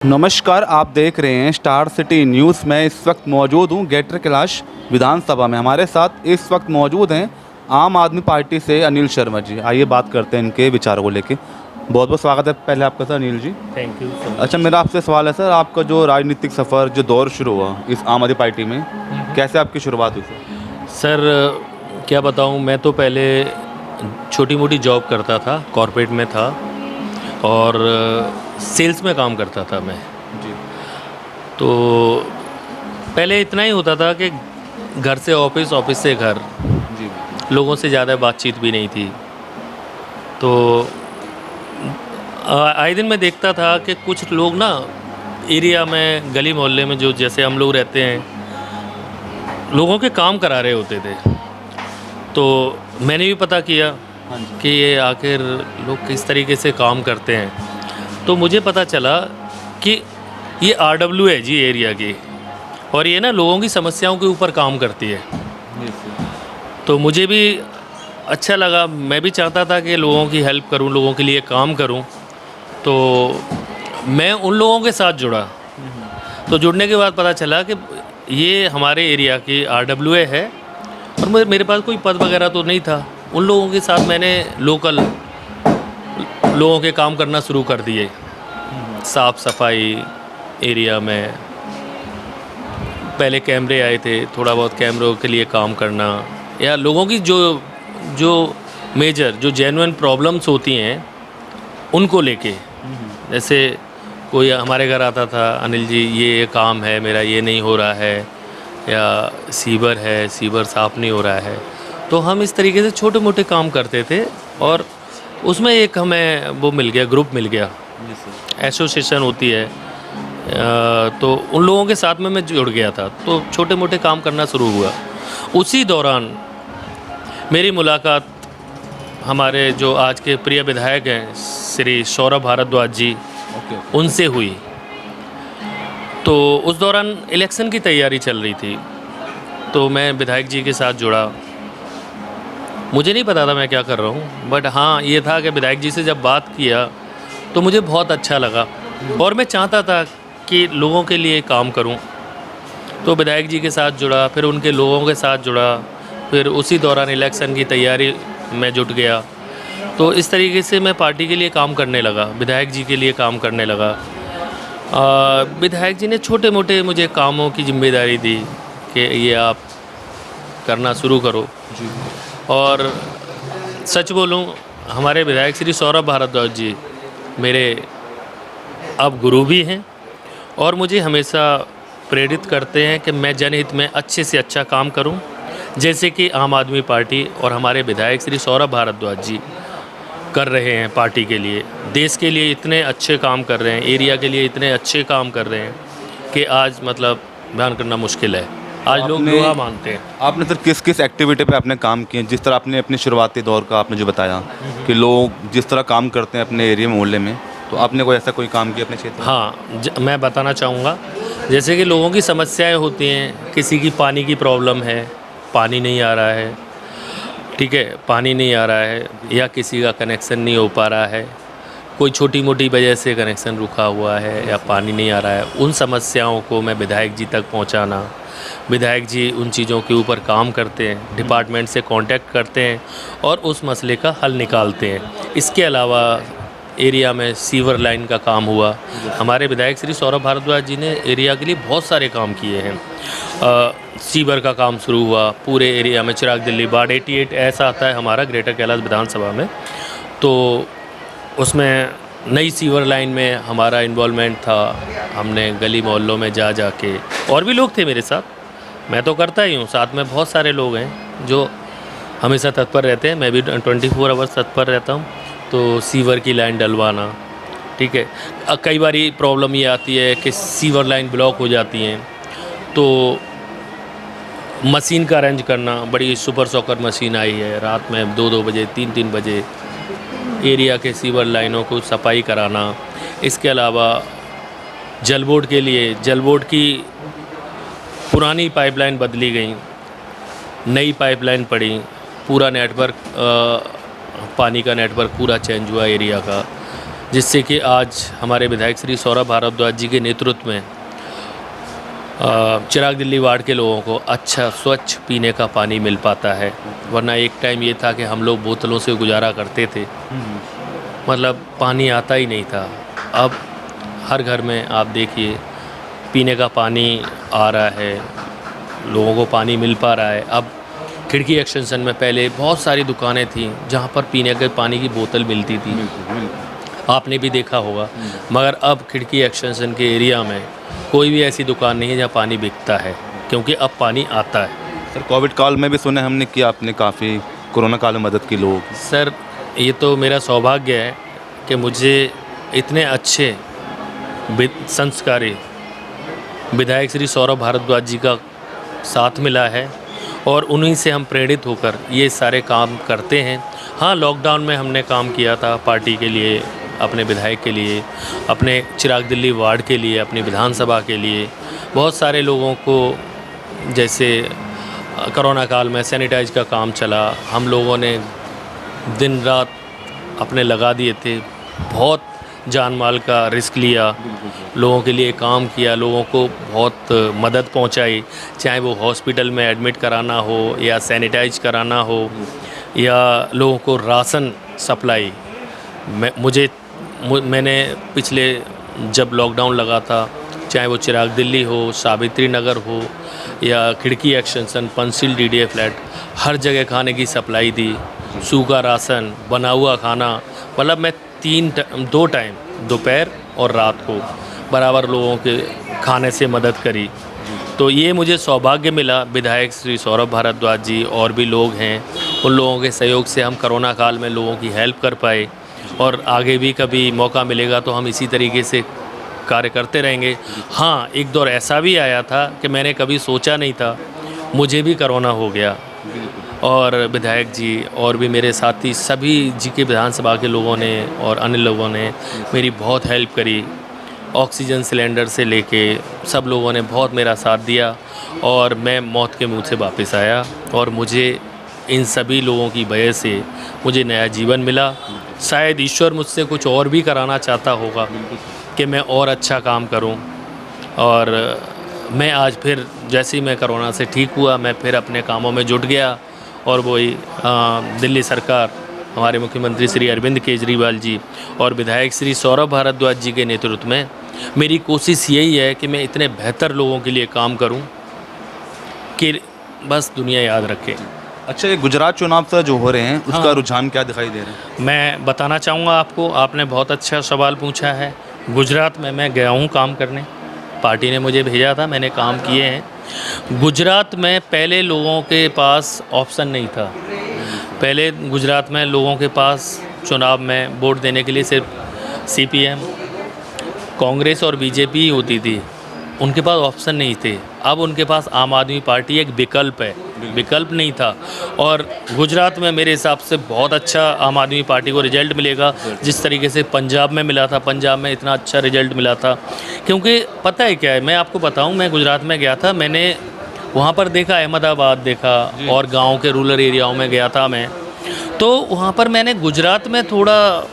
नमस्कार, आप देख रहे हैं स्टार सिटी न्यूज़। मैं इस वक्त मौजूद हूं ग्रेटर कैलाश विधानसभा में। हमारे साथ इस वक्त मौजूद हैं आम आदमी पार्टी से अनिल शर्मा जी। आइए बात करते हैं इनके विचारों को लेके। बहुत बहुत स्वागत है पहले आपका sir Anil ji. Thank you so much. अच्छा, मेरा आपसे सवाल है सर, आपका जो राजनीतिक सफ़र जो दौर शुरू हुआ इस आम आदमी पार्टी में, कैसे आपकी शुरुआत हुई सर क्या बताऊं, मैं तो पहले छोटी मोटी जॉब करता था, कॉर्पोरेट में था और सेल्स में काम करता था मैं। जी तो पहले इतना ही होता था कि घर से ऑफिस, ऑफिस से घर, जी लोगों से ज़्यादा बातचीत भी नहीं थी। तो आए दिन मैं देखता था कि कुछ लोग ना एरिया में, गली मोहल्ले में जो जैसे हम लोग रहते हैं, लोगों के काम करा रहे होते थे। तो मैंने भी पता किया हाँ जी कि ये आखिर लोग किस तरीके से काम करते हैं। तो मुझे पता चला कि ये RW है जी एरिया की, और ये ना लोगों की समस्याओं के ऊपर काम करती है। जी सर। तो मुझे भी अच्छा लगा, मैं भी चाहता था कि लोगों की हेल्प करूं, लोगों के लिए काम करूं। तो मैं उन लोगों के साथ जुड़ा। तो जुड़ने के बाद पता चला कि ये हमारे एरिया की RWA है, और मेरे पास कोई पद वगैरह तो नहीं था। उन लोगों के साथ मैंने लोकल लोगों के काम करना शुरू कर दिए। साफ़ सफाई एरिया में पहले कैमरे आए थे, थोड़ा बहुत कैमरों के लिए काम करना, या लोगों की जो जो मेजर जो जेन्युइन प्रॉब्लम्स होती हैं उनको लेके। जैसे कोई हमारे घर आता था, अनिल जी ये काम है मेरा, ये नहीं हो रहा है, या सीवर है, सीवर साफ़ नहीं हो रहा है। तो हम इस तरीके से छोटे मोटे काम करते थे, और उसमें एक हमें वो मिल गया, ग्रुप मिल गया, जी सर। एसोसिएशन होती है। तो उन लोगों के साथ में मैं जुड़ गया था, तो छोटे मोटे काम करना शुरू हुआ। उसी दौरान मेरी मुलाकात हमारे जो आज के प्रिय विधायक हैं श्री सौरभ भारद्वाज जी, ओके। उनसे हुई। तो उस दौरान इलेक्शन की तैयारी चल रही थी, तो मैं विधायक जी के साथ जुड़ा। मुझे नहीं पता था मैं क्या कर रहा हूँ, बट हाँ ये था कि विधायक जी से जब बात किया तो मुझे बहुत अच्छा लगा, और मैं चाहता था कि लोगों के लिए काम करूँ। तो विधायक जी के साथ जुड़ा, फिर उनके लोगों के साथ जुड़ा, फिर उसी दौरान इलेक्शन की तैयारी में जुट गया। तो इस तरीके से मैं पार्टी के लिए काम करने लगा, विधायक जी के लिए काम करने लगा। विधायक जी ने छोटे मोटे मुझे कामों की जिम्मेदारी दी कि ये आप करना शुरू करो। जी और सच बोलूं, हमारे विधायक श्री सौरभ भारद्वाज जी मेरे अब गुरु भी हैं, और मुझे हमेशा प्रेरित करते हैं कि मैं जनहित में अच्छे से अच्छा काम करूं, जैसे कि आम आदमी पार्टी और हमारे विधायक श्री सौरभ भारद्वाज जी कर रहे हैं। पार्टी के लिए, देश के लिए इतने अच्छे काम कर रहे हैं, एरिया के लिए इतने अच्छे काम कर रहे हैं कि आज मतलब बयान करना मुश्किल है। आज लोग आपने दुआ मांगते हैं। आपने सर किस किस एक्टिविटी पे आपने काम किए? जिस तरह आपने अपने शुरुआती दौर का आपने जो बताया कि लोग जिस तरह काम करते हैं अपने एरिया मोहल्ले में, तो आपने कोई ऐसा कोई काम किया अपने क्षेत्र में? हाँ, मैं बताना चाहूँगा, जैसे कि लोगों की समस्याएं होती हैं। किसी की पानी की प्रॉब्लम है, पानी नहीं आ रहा है, ठीक है, पानी नहीं आ रहा है, या किसी का कनेक्शन नहीं हो पा रहा है, कोई छोटी मोटी वजह से कनेक्शन रुका हुआ है या पानी नहीं आ रहा है। उन समस्याओं को मैं विधायक जी तक पहुंचाना, विधायक जी उन चीज़ों के ऊपर काम करते हैं, डिपार्टमेंट से कांटेक्ट करते हैं और उस मसले का हल निकालते हैं। इसके अलावा एरिया में सीवर लाइन का काम हुआ। हमारे विधायक श्री सौरभ भारद्वाज जी ने एरिया के लिए बहुत सारे काम किए हैं। सीवर का काम शुरू हुआ पूरे एरिया में, चिराग दिल्ली वार्ड 88 ऐसा आता है हमारा ग्रेटर कैलाश विधानसभा में। तो उसमें नई सीवर लाइन में हमारा इन्वॉल्वमेंट था। हमने गली मोहल्लों में जा के, और भी लोग थे मेरे साथ, मैं तो करता ही हूँ, साथ में बहुत सारे लोग हैं जो हमेशा तत्पर रहते हैं। मैं भी 24 आवर्स तत्पर रहता हूँ। तो सीवर की लाइन डलवाना, ठीक है। कई बार प्रॉब्लम ये आती है कि सीवर लाइन ब्लॉक हो जाती हैं, तो मशीन का अरेंज करना। बड़ी सुपर सॉकर मशीन आई है, रात में 2-2 बजे 3-3 बजे एरिया के सीवर लाइनों को सफाई कराना। इसके अलावा जल बोर्ड के लिए, जल बोर्ड की पुरानी पाइपलाइन बदली गई, नई पाइपलाइन पड़ी, पूरा नेटवर्क, पानी का नेटवर्क पूरा चेंज हुआ एरिया का। जिससे कि आज हमारे विधायक श्री सौरभ भारद्वाज जी के नेतृत्व में चिराग दिल्ली वार्ड के लोगों को अच्छा स्वच्छ पीने का पानी मिल पाता है। वरना एक टाइम ये था कि हम लोग बोतलों से गुजारा करते थे, मतलब पानी आता ही नहीं था। अब हर घर में आप देखिए पीने का पानी आ रहा है, लोगों को पानी मिल पा रहा है। अब खिड़की एक्सटेंशन में पहले बहुत सारी दुकानें थीं जहाँ पर पीने के पानी की बोतल मिलती थी, आपने भी देखा होगा। मगर अब खिड़की एक्सटेंशन के एरिया में कोई भी ऐसी दुकान नहीं है जहाँ पानी बिकता है, क्योंकि अब पानी आता है। सर कोविड काल में भी सुने हमने कि आपने काफ़ी कोरोना काल में मदद की लोगों की। सर ये तो मेरा सौभाग्य है कि मुझे इतने अच्छे संस्कारी विधायक श्री सौरभ भारद्वाज जी का साथ मिला है और उन्हीं से हम प्रेरित होकर ये सारे काम करते हैं। हाँ, लॉकडाउन में हमने काम किया था पार्टी के लिए, अपने विधायक के लिए, अपने चिराग दिल्ली वार्ड के लिए, अपनी विधानसभा के लिए। बहुत सारे लोगों को, जैसे कोरोना काल में सैनिटाइज का काम चला, हम लोगों ने दिन रात अपने लगा दिए थे, बहुत जान माल का रिस्क लिया, लोगों के लिए काम किया, लोगों को बहुत मदद पहुंचाई, चाहे वो हॉस्पिटल में एडमिट कराना हो या सैनिटाइज कराना हो या लोगों को राशन सप्लाई। मैंने पिछले जब लॉकडाउन लगा था, चाहे वो चिराग दिल्ली हो, सावित्री नगर हो या खिड़की एक्सटेंशन, पंसिल DDA फ्लैट, हर जगह खाने की सप्लाई दी, सूखा राशन, बना हुआ खाना। मतलब मैं 2 टाइम दोपहर और रात को बराबर लोगों के खाने से मदद करी। तो ये मुझे सौभाग्य मिला, विधायक श्री सौरभ भारद्वाज जी और भी लोग हैं, उन लोगों के सहयोग से हम कोरोना काल में लोगों की हेल्प कर पाए। और आगे भी कभी मौका मिलेगा तो हम इसी तरीके से कार्य करते रहेंगे। हाँ, एक दौर ऐसा भी आया था कि मैंने कभी सोचा नहीं था, मुझे भी कोरोना हो गया और विधायक जी और भी मेरे साथी सभी जी के विधानसभा के लोगों ने और अन्य लोगों ने मेरी बहुत हेल्प करी। ऑक्सीजन सिलेंडर से लेके सब लोगों ने बहुत मेरा साथ दिया और मैं मौत के मुंह से वापस आया और मुझे इन सभी लोगों की वजह से मुझे नया जीवन मिला। शायद ईश्वर मुझसे कुछ और भी कराना चाहता होगा कि मैं और अच्छा काम करूं। और मैं आज फिर जैसे ही मैं कोरोना से ठीक हुआ, मैं फिर अपने कामों में जुट गया और वही दिल्ली सरकार, हमारे मुख्यमंत्री श्री अरविंद केजरीवाल जी और विधायक श्री सौरभ भारद्वाज जी के नेतृत्व में मेरी कोशिश यही है कि मैं इतने बेहतर लोगों के लिए काम करूं कि बस दुनिया याद रखे। अच्छा, ये गुजरात चुनाव से जो हो रहे हैं उसका रुझान क्या दिखाई दे रहा है? मैं बताना चाहूँगा आपको, आपने बहुत अच्छा सवाल पूछा है। गुजरात में मैं गया हूँ काम करने, पार्टी ने मुझे भेजा था, मैंने काम किए हैं। गुजरात में पहले लोगों के पास ऑप्शन नहीं था। पहले गुजरात में लोगों के पास चुनाव में वोट देने के लिए सिर्फ CPM, कांग्रेस और BJP ही होती थी, उनके पास ऑप्शन नहीं थे। अब उनके पास आम आदमी पार्टी एक विकल्प है, विकल्प नहीं था। और गुजरात में मेरे हिसाब से बहुत अच्छा आम आदमी पार्टी को रिजल्ट मिलेगा, जिस तरीके से पंजाब में मिला था। पंजाब में इतना अच्छा रिजल्ट मिला था, क्योंकि पता है क्या है, मैं आपको बताऊं, मैं गुजरात में गया था, मैंने वहाँ पर देखा, अहमदाबाद देखा और गाँव के रूरल एरियाओं में गया था मैं, तो वहाँ पर मैंने गुजरात में थोड़ा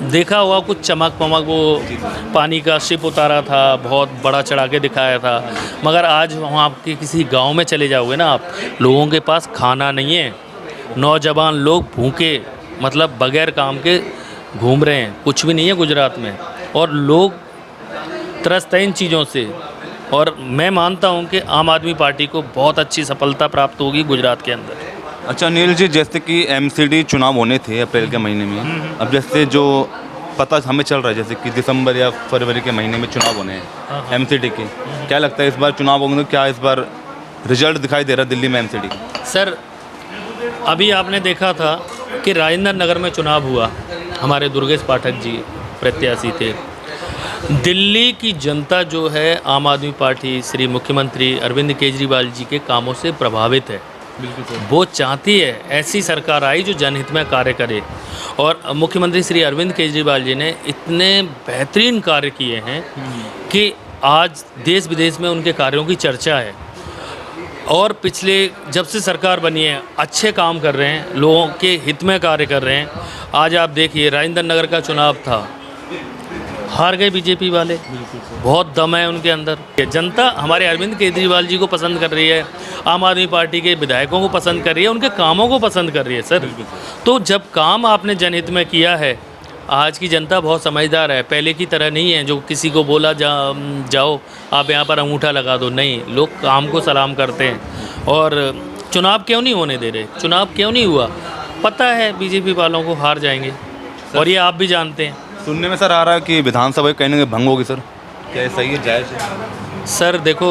देखा हुआ कुछ चमक पमक, वो पानी का शिप उतारा था, बहुत बड़ा चढ़ा के दिखाया था। मगर आज वहाँ के किसी गांव में चले जाओगे ना आप, लोगों के पास खाना नहीं है, नौजवान लोग भूखे, मतलब बगैर काम के घूम रहे हैं, कुछ भी नहीं है गुजरात में, और लोग त्रस्त हैं इन चीज़ों से। और मैं मानता हूँ कि आम आदमी पार्टी को बहुत अच्छी सफलता प्राप्त होगी गुजरात के अंदर। अच्छा अनिल जी, जैसे कि MCD चुनाव होने थे अप्रैल के महीने में, अब जैसे जो पता हमें चल रहा है जैसे कि दिसंबर या फरवरी के महीने में चुनाव होने हैं MCD के, क्या लगता है इस बार चुनाव होंगे? क्या इस बार रिजल्ट दिखाई दे रहा है दिल्ली में MCD का? सर, अभी आपने देखा था कि राजेंद्र नगर में चुनाव हुआ, हमारे दुर्गेश पाठक जी प्रत्याशी थे। दिल्ली की जनता जो है आम आदमी पार्टी श्री मुख्यमंत्री अरविंद केजरीवाल जी के कामों से प्रभावित है। वो चाहती है ऐसी सरकार आई जो जनहित में कार्य करे, और मुख्यमंत्री श्री अरविंद केजरीवाल जी ने इतने बेहतरीन कार्य किए हैं कि आज देश विदेश में उनके कार्यों की चर्चा है। और पिछले जब से सरकार बनी है अच्छे काम कर रहे हैं, लोगों के हित में कार्य कर रहे हैं। आज आप देखिए राजेंद्र नगर का चुनाव था, हार गए बीजेपी वाले, बहुत दम है उनके अंदर। ये जनता हमारे अरविंद केजरीवाल जी को पसंद कर रही है, आम आदमी पार्टी के विधायकों को पसंद कर रही है, उनके कामों को पसंद कर रही है सर। तो जब काम आपने जनहित में किया है, आज की जनता बहुत समझदार है, पहले की तरह नहीं है जो किसी को बोला जाओ आप यहाँ पर अंगूठा लगा दो, नहीं, लोग काम को सलाम करते हैं। और चुनाव क्यों नहीं होने दे रहे, चुनाव क्यों नहीं हुआ, पता है बीजेपी वालों को हार जाएंगे, और ये आप भी जानते हैं। सुनने में सर आ रहा है कि विधानसभा कहीं ना कहीं भंग होगी सर, क्या ये सही है, जायज़ है? सर देखो,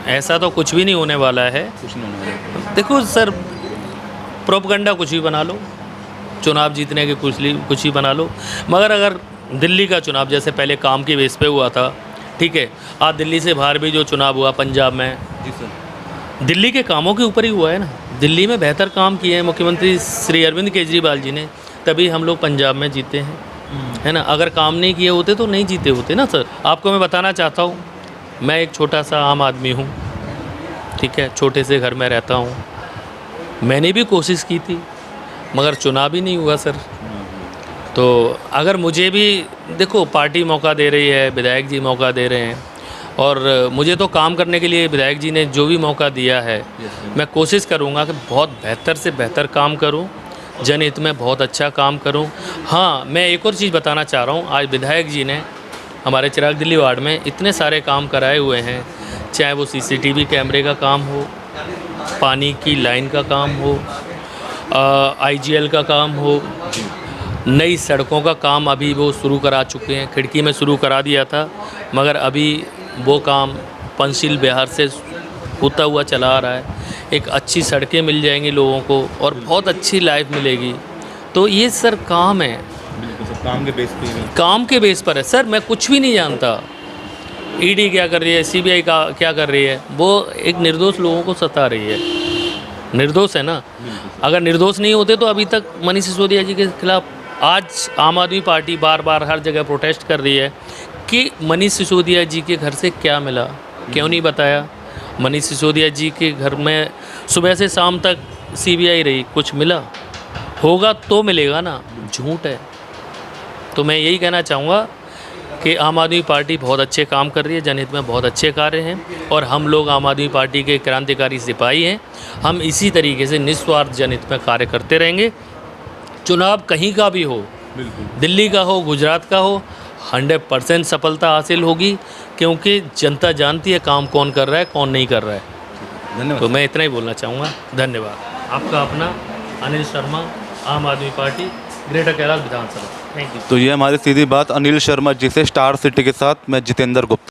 ऐसा तो कुछ भी नहीं होने वाला है। कुछ नहीं होने वाला। देखो सर, प्रोपगंडा कुछ भी बना लो, चुनाव जीतने के कुछ ही बना लो, मगर अगर दिल्ली का चुनाव जैसे पहले काम के बेस पे हुआ था, ठीक है, आज दिल्ली से बाहर भी जो चुनाव हुआ पंजाब में, जी सर, दिल्ली के कामों के ऊपर ही हुआ है ना। दिल्ली में बेहतर काम किए हैं मुख्यमंत्री श्री अरविंद केजरीवाल जी ने, तभी हम लोग पंजाब में जीते हैं, है ना। अगर काम नहीं किए होते तो नहीं जीते होते ना सर। आपको मैं बताना चाहता हूँ, मैं एक छोटा सा आम आदमी हूँ, ठीक है, छोटे से घर में रहता हूँ, मैंने भी कोशिश की थी मगर चुनाव ही नहीं हुआ सर। तो अगर मुझे भी, देखो पार्टी मौका दे रही है, विधायक जी मौका दे रहे हैं, और मुझे तो काम करने के लिए विधायक जी ने जो भी मौका दिया है, मैं कोशिश करूँगा कि बहुत बेहतर से बेहतर काम करूँ, जनहित में बहुत अच्छा काम करूं। हाँ, मैं एक और चीज़ बताना चाह रहा हूं, आज विधायक जी ने हमारे चिराग दिल्ली वार्ड में इतने सारे काम कराए हुए हैं, चाहे वो सीसीटीवी कैमरे का काम हो, पानी की लाइन का काम हो, आईजीएल का काम हो, नई सड़कों का काम अभी वो शुरू करा चुके हैं, खिड़की में शुरू करा दिया था, मगर अभी वो काम पंचशील बिहार से होता हुआ चला आ रहा है। एक अच्छी सड़कें मिल जाएंगी लोगों को और बहुत अच्छी लाइफ मिलेगी। तो ये सर काम है, बिल्कुल सर, काम के बेस पे। काम के बेस पर है सर। मैं कुछ भी नहीं जानता ईडी क्या कर रही है, सीबीआई का क्या कर रही है, वो एक निर्दोष लोगों को सता रही है, निर्दोष है ना। अगर निर्दोष नहीं होते तो अभी तक मनीष सिसोदिया जी के खिलाफ आज आम आदमी पार्टी बार बार हर जगह प्रोटेस्ट कर रही है कि मनीष सिसोदिया जी के घर से क्या मिला, क्यों नहीं बताया। मनीष सिसोदिया जी के घर में सुबह से शाम तक सीबीआई रही, कुछ मिला होगा तो मिलेगा ना, झूठ है। तो मैं यही कहना चाहूँगा कि आम आदमी पार्टी बहुत अच्छे काम कर रही है, जनहित में बहुत अच्छे कार्य हैं, और हम लोग आम आदमी पार्टी के क्रांतिकारी सिपाही हैं। हम इसी तरीके से निस्वार्थ जनहित में कार्य करते रहेंगे। चुनाव कहीं का भी हो, दिल्ली का हो, गुजरात का हो, 100% सफलता हासिल होगी, क्योंकि जनता जानती है काम कौन कर रहा है, कौन नहीं कर रहा है। धन्यवाद। तो मैं इतना ही बोलना चाहूँगा। धन्यवाद। आपका अपना अनिल शर्मा, आम आदमी party, greater Kailash Vidhan Sabha. Thank you. तो ये हमारी सीधी बात अनिल शर्मा जी से, स्टार सिटी के साथ मैं जितेंद्र गुप्ता।